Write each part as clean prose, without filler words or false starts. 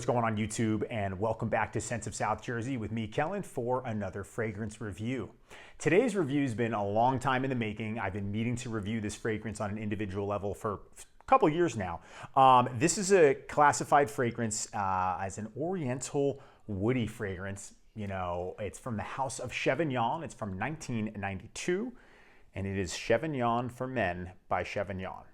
going on YouTube, and welcome back to Scents of South Jersey with me, Kellen, for another fragrance review. Today's review's been a long time in the making. I've been meaning to review this fragrance on an individual level for a couple years now. This is a classified fragrance as an oriental woody fragrance. You know, it's from the house of Chevignon. It's from 1992, and it is Chevignon for Men by Chevignon.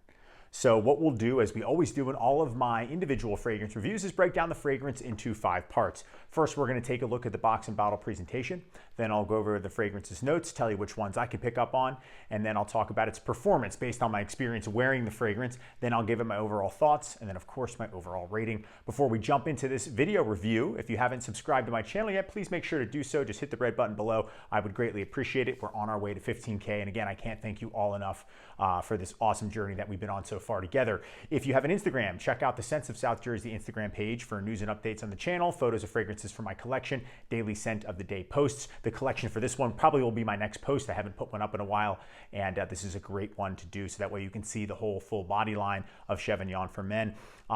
So what we'll do, as we always do in all of my individual fragrance reviews, is break down the fragrance into 5 parts. First, we're going to take a look at the box and bottle presentation. Then I'll go over the fragrance's notes, tell you which ones I can pick up on, and then I'll talk about its performance based on my experience wearing the fragrance. Then I'll give it my overall thoughts, and then of course my overall rating. Before we jump into this video review, if you haven't subscribed to my channel yet, please make sure to do so. Just hit the red button below. I would greatly appreciate it. We're on our way to 15K, and again, I can't thank you all enough for this awesome journey that we've been on so far together. If you have an Instagram, check out the Scents of South Jersey Instagram page for news and updates on the channel, photos of fragrances from my collection, daily scent of the day posts. The collection for this one probably will be my next post. I haven't put one up in a while, and this is a great one to do, so that way you can see the whole full body line of Chevignon for Men.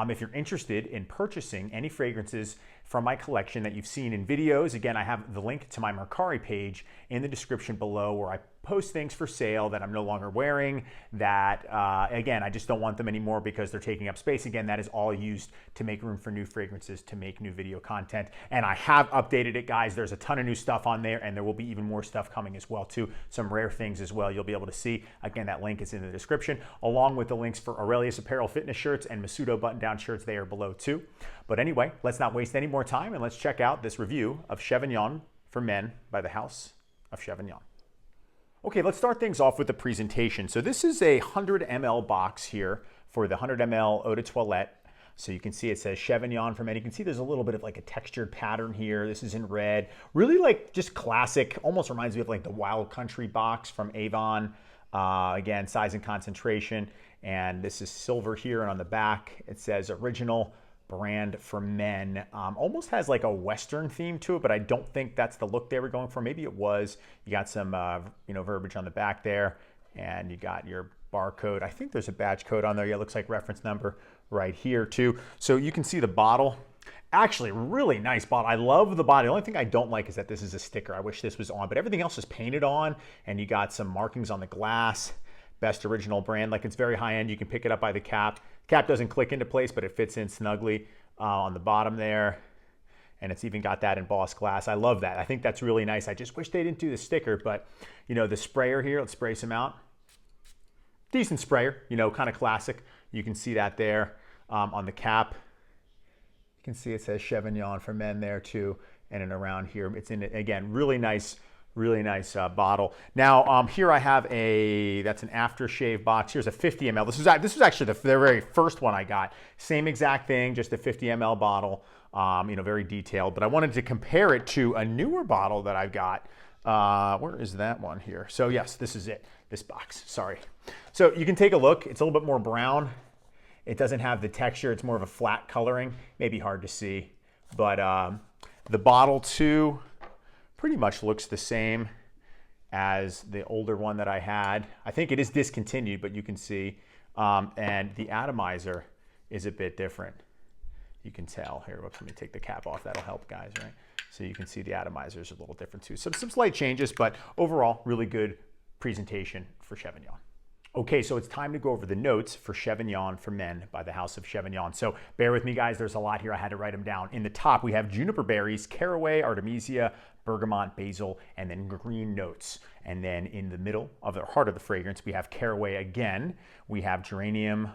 If you're interested in purchasing any fragrances from my collection that you've seen in videos, again, I have the link to my Mercari page in the description below, where I post things for sale that I'm no longer wearing, that, again, I just don't want them anymore because they're taking up space. Again, that is all used to make room for new fragrances, to make new video content. And I have updated it, guys. There's a ton of new stuff on there, and there will be even more stuff coming as well, too. Some rare things as well you'll be able to see. Again, that link is in the description, along with the links for Aurelius Apparel fitness shirts and Masudo button-down shirts. They are below, too. But anyway, let's not waste any more time, and let's check out this review of Chevignon for Men by the House of Chevignon. Okay, let's start things off with the presentation. So this is a 100 ml box here for the 100 ml eau de toilette. So you can see it says Chevignon for Men. You can see there's a little bit of like a textured pattern here. This is in red. Really like just classic, almost reminds me of like the Wild Country box from Avon. Again, size and concentration. And this is silver here, and on the back it says original brand for men. Almost has like a Western theme to it, but I don't think that's the look they were going for. Maybe it was. You got some verbiage on the back there, and you got your barcode. I think there's a badge code on there. Yeah, it looks like reference number right here too. So you can see the bottle. Actually, really nice bottle. I love the bottle. The only thing I don't like is that this is a sticker. I wish this was on, but everything else is painted on, and you got some markings on the glass. Best original brand. Like, it's very high end. You can pick it up by the cap. Cap doesn't click into place, but it fits in snugly on the bottom there. And it's even got that embossed glass. I love that. I think that's really nice. I just wish they didn't do the sticker, but you know, the sprayer here, let's spray some out. Decent sprayer, you know, kind of classic. You can see that there on the cap. You can see it says Chevignon for Men there too. And then around here, it's in it again, really nice bottle. Now here I have that's an aftershave box. Here's a 50 ml. This was actually the very first one I got. Same exact thing, just a 50 ml bottle. Very detailed. But I wanted to compare it to a newer bottle that I've got. Where is that one here? So yes, this is it. This box. Sorry. So you can take a look. It's a little bit more brown. It doesn't have the texture. It's more of a flat coloring. Maybe hard to see, but the bottle too pretty much looks the same as the older one that I had. I think it is discontinued, but you can see. And the atomizer is a bit different. You can tell. Here, let me take the cap off. That'll help, guys, right? So you can see the atomizer is a little different too. Some slight changes, but overall, really good presentation for Chevignon. Okay, so it's time to go over the notes for Chevignon for Men by the House of Chevignon. So bear with me, guys. There's a lot here. I had to write them down. In the top, we have juniper berries, caraway, artemisia, bergamot, basil, and then green notes. And then in the middle of the heart of the fragrance, we have caraway again. We have geranium,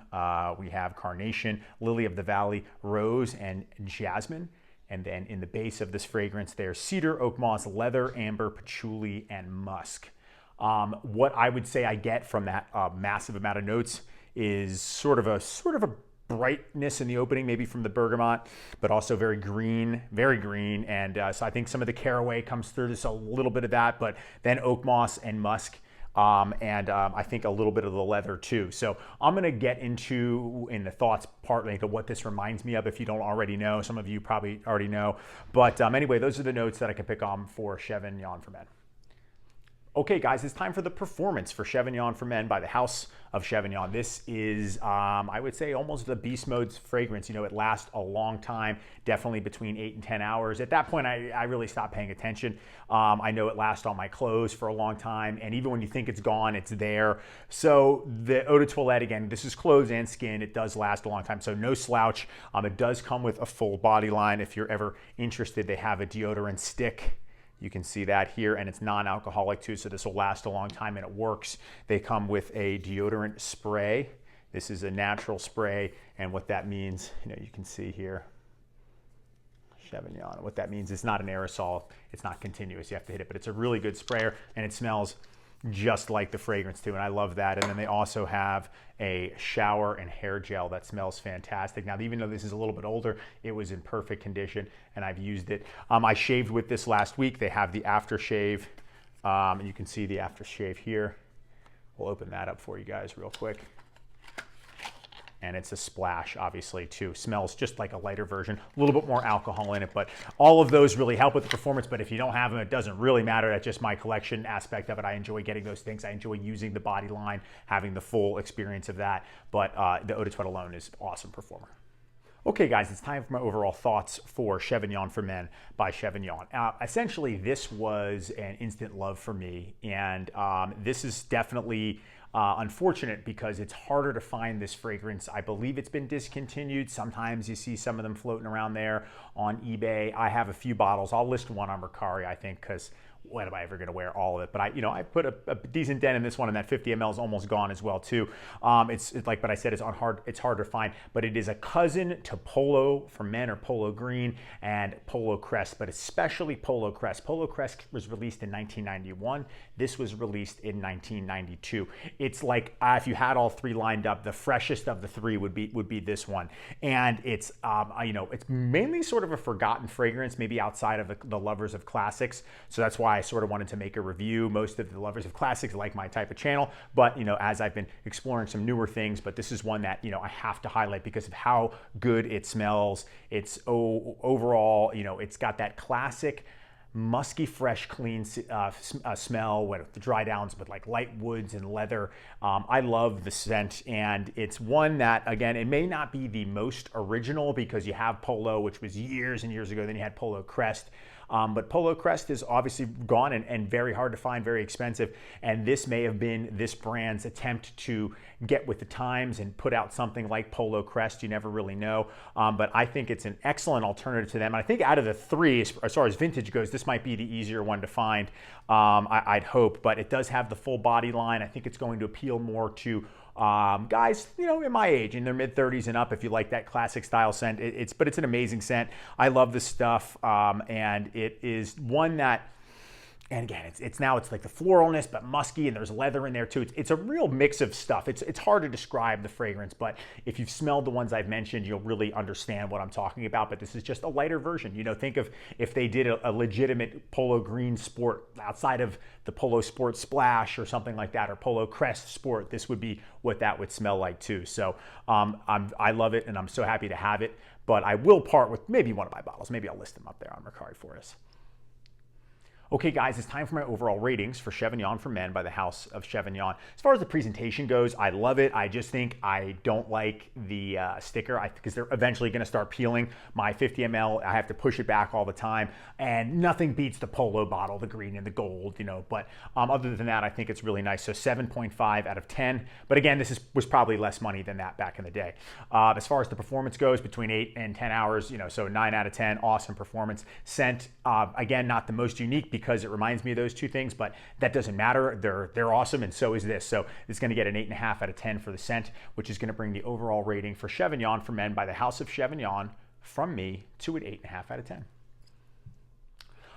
we have carnation, lily of the valley, rose, and jasmine. And then in the base of this fragrance, there's cedar, oak moss, leather, amber, patchouli, and musk. What I would say I get from that massive amount of notes is sort of a brightness in the opening, maybe from the bergamot, but also very green, and so I think some of the caraway comes through. There's a little bit of that, but then oak moss and musk, and I think a little bit of the leather too. So I'm going to get into, in the thoughts part, like what this reminds me of, if you don't already know. Some of you probably already know, but anyway, those are the notes that I can pick on for Chevignon for Men. Okay, guys, it's time for the performance for Chevignon for Men by the House of Chevignon. This is, I would say, almost the beast mode fragrance. You know, it lasts a long time, definitely between 8 and 10 hours. At that point, I really stopped paying attention. I know it lasts on my clothes for a long time, and even when you think it's gone, it's there. So the eau de toilette, again, this is clothes and skin. It does last a long time, so no slouch. It does come with a full body line. If you're ever interested, they have a deodorant stick. You can see that here, and it's non-alcoholic too, so this will last a long time and it works. They come with a deodorant spray. This is a natural spray, and what that means, you can see here, Chevignon. What that means, it's not an aerosol, it's not continuous, you have to hit it, but it's a really good sprayer, and it smells just like the fragrance too, and I love that. And then they also have a shower and hair gel that smells fantastic. Now, even though this is a little bit older, it was in perfect condition, and I've used it. I shaved with this last week. They have the aftershave, and you can see the aftershave here. We'll open that up for you guys real quick. And it's a splash, obviously, too. Smells just like a lighter version, a little bit more alcohol in it, but all of those really help with the performance. But if you don't have them, it doesn't really matter. That's just my collection aspect of it. I enjoy getting those things. I enjoy using the body line, having the full experience of that. But the eau de toilette alone is an awesome performer. Okay, guys, it's time for my overall thoughts for Chevignon for Men by Chevignon. Essentially, this was an instant love for me, and this is definitely unfortunate because it's harder to find this fragrance. I believe it's been discontinued. Sometimes you see some of them floating around there on eBay. I have a few bottles. I'll list one on Mercari, I think, because when am I ever going to wear all of it? But I put a decent dent in this one, and that 50 ml is almost gone as well too. It's like, but I said, it's hard to find, but it is a cousin to Polo for Men, or Polo Green, and Polo Crest, but especially Polo Crest. Polo Crest was released in 1991. This was released in 1992. It's like if you had all three lined up, the freshest of the three would be this one, and it's it's mainly sort of a forgotten fragrance, maybe outside of the lovers of classics. So that's why I sort of wanted to make a review. Most of the lovers of classics like my type of channel, but as I've been exploring some newer things, but this is one that I have to highlight because of how good it smells. It's overall, it's got that classic musky, fresh, clean smell with the dry downs with like light woods and leather. I love the scent, and it's one that, again, it may not be the most original because you have Polo, which was years and years ago, then you had Polo Crest. But Polo Crest is obviously gone and very hard to find, very expensive. And this may have been this brand's attempt to get with the times and put out something like Polo Crest. You never really know. But I think it's an excellent alternative to them. And I think out of the three, as far as vintage goes, this might be the easier one to find, I'd hope. But it does have the full body line. I think it's going to appeal more to guys, in my age, in their mid-30s and up, if you like that classic style scent. But it's an amazing scent. I love this stuff, and it is one that, and again, it's like the floralness, but musky, and there's leather in there too. It's a real mix of stuff. It's hard to describe the fragrance, but if you've smelled the ones I've mentioned, you'll really understand what I'm talking about. But this is just a lighter version. Think of if they did a legitimate Polo Green Sport outside of the Polo Sport Splash or something like that, or Polo Crest Sport, this would be what that would smell like too. So I love it, and I'm so happy to have it. But I will part with maybe one of my bottles. Maybe I'll list them up there on Mercari for us. Okay, guys, it's time for my overall ratings for Chevignon for Men by the House of Chevignon. As far as the presentation goes, I love it. I just think I don't like the sticker because they're eventually going to start peeling. My 50 ml, I have to push it back all the time, and nothing beats the Polo bottle, the green and the gold, But other than that, I think it's really nice. So 7.5 out of 10. But again, this was probably less money than that back in the day. As far as the performance goes, between 8 and 10 hours, so 9 out of 10, awesome performance. Scent, again, not the most unique because it reminds me of those two things, but that doesn't matter. They're awesome, and so is this. So it's going to get an 8.5 out of 10 for the scent, which is going to bring the overall rating for Chevignon for Men by the House of Chevignon from me to an 8.5 out of 10.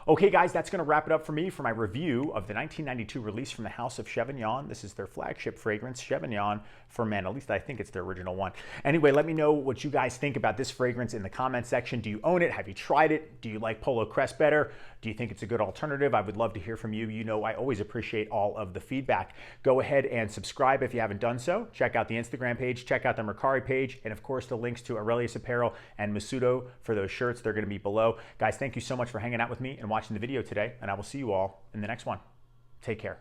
Okay, guys, that's going to wrap it up for me for my review of the 1992 release from the House of Chevignon. This is their flagship fragrance, Chevignon for Men. At least I think it's their original one. Anyway, let me know what you guys think about this fragrance in the comment section. Do you own it? Have you tried it? Do you like Polo Crest better? Do you think it's a good alternative? I would love to hear from you. I always appreciate all of the feedback. Go ahead and subscribe if you haven't done so. Check out the Instagram page, check out the Mercari page, and of course the links to Aurelius Apparel and Masudo for those shirts. They're going to be below. Guys, thank you so much for hanging out with me and watching the video today, and I will see you all in the next one. Take care.